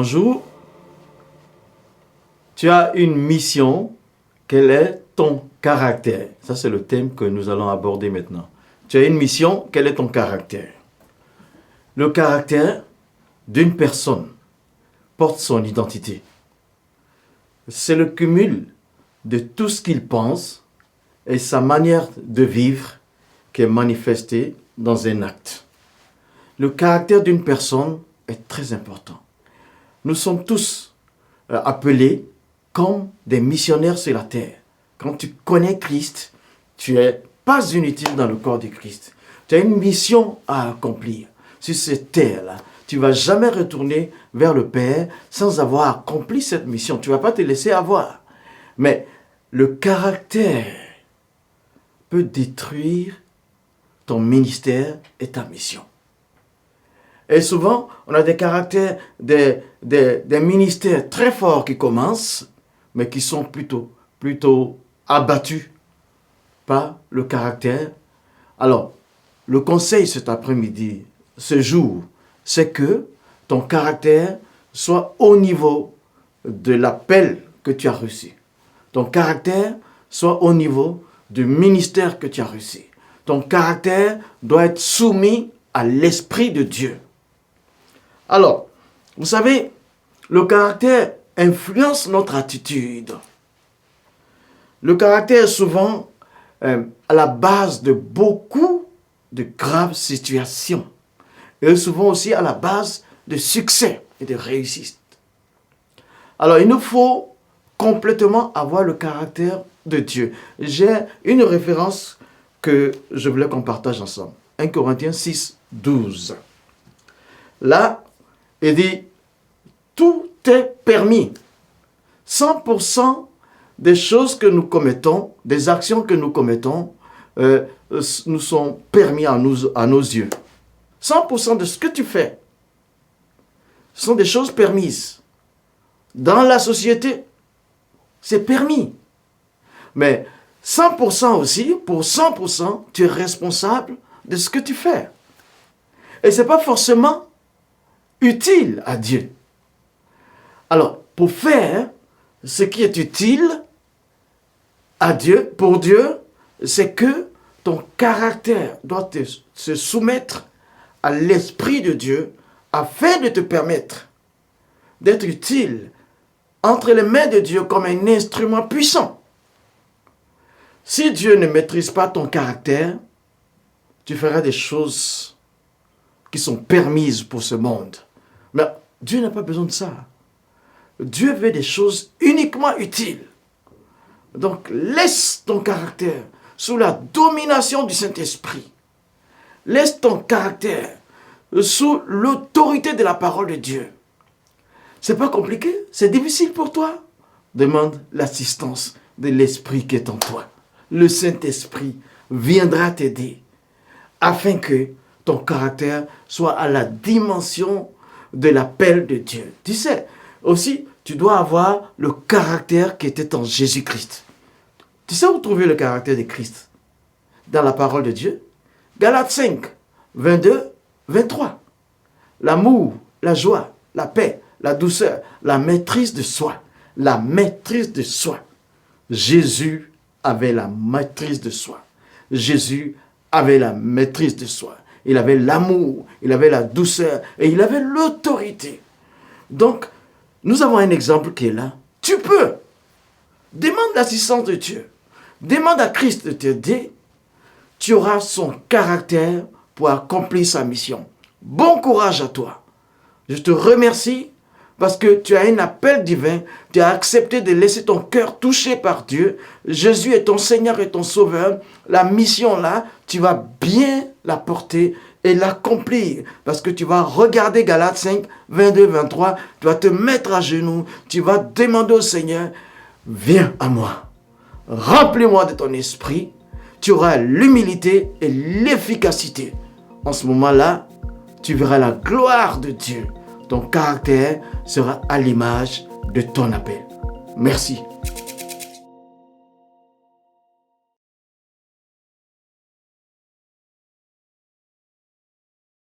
jour, tu as une mission. Quel est ton caractère? Ça, c'est le thème que nous allons aborder maintenant. Tu as une mission. Quel est ton caractère? Le caractère d'une personne porte son identité. C'est le cumul de tout ce qu'il pense et sa manière de vivre qui est manifestée dans un acte. Le caractère d'une personne est très important. Nous sommes tous appelés comme des missionnaires sur la terre. Quand tu connais Christ, tu n'es pas inutile dans le corps de Christ. Tu as une mission à accomplir sur cette terre-là. Tu ne vas jamais retourner vers le Père sans avoir accompli cette mission. Tu ne vas pas te laisser avoir. Mais le caractère peut détruire ton ministère et ta mission. Et souvent, on a des caractères, des ministères très forts qui commencent, mais qui sont plutôt abattus par le caractère. Alors, le conseil cet après-midi, ce jour, c'est que ton caractère soit au niveau de l'appel que tu as reçu. Ton caractère soit au niveau du ministère que tu as reçu. Ton caractère doit être soumis à l'Esprit de Dieu. Alors, vous savez, le caractère influence notre attitude. Le caractère est souvent à la base de beaucoup de graves situations. Et souvent aussi à la base de succès et de réussite. Alors, il nous faut complètement avoir le caractère de Dieu. J'ai une référence que je voulais qu'on partage ensemble. 1 Corinthiens 6, 12. Là, il dit, tout est permis. 100% des choses que nous commettons, des actions que nous commettons, nous sont permis à nos yeux. 100% de ce que tu fais sont des choses permises. Dans la société, c'est permis. Mais 100% aussi, pour 100%, tu es responsable de ce que tu fais. Et ce n'est pas forcément utile à Dieu. Alors, pour faire ce qui est utile à Dieu, pour Dieu, c'est que ton caractère doit se soumettre à l'Esprit de Dieu afin de te permettre d'être utile entre les mains de Dieu comme un instrument puissant. Si Dieu ne maîtrise pas ton caractère, tu feras des choses qui sont permises pour ce monde. Mais Dieu n'a pas besoin de ça. Dieu veut des choses uniquement utiles. Donc laisse ton caractère sous la domination du Saint-Esprit. Laisse ton caractère sous l'autorité de la parole de Dieu. C'est pas compliqué, c'est difficile pour toi. Demande l'assistance de l'Esprit qui est en toi. Le Saint-Esprit viendra t'aider afin que ton caractère soit à la dimension de l'appel de Dieu. Tu sais, aussi, tu dois avoir le caractère qui était en Jésus-Christ. Tu sais où trouver le caractère de Christ? Dans la parole de Dieu. Galates 5, 22, 23. L'amour, la joie, la paix, la douceur, la maîtrise de soi. La maîtrise de soi. Jésus avait la maîtrise de soi. Jésus avait la maîtrise de soi. Il avait l'amour, il avait la douceur et il avait l'autorité. Donc, nous avons un exemple qui est là. Tu peux. Demande l'assistance de Dieu. Demande à Christ de t'aider. Tu auras son caractère pour accomplir sa mission. Bon courage à toi. Je te remercie parce que tu as un appel divin. Tu as accepté de laisser ton cœur touché par Dieu. Jésus est ton Seigneur et ton Sauveur. La mission là, tu vas bien la porter et l'accomplir. Parce que tu vas regarder Galates 5, 22, 23. Tu vas te mettre à genoux. Tu vas demander au Seigneur, viens à moi. Remplis-moi de ton esprit. Tu auras l'humilité et l'efficacité. En ce moment-là, tu verras la gloire de Dieu. Ton caractère sera à l'image de ton appel. Merci.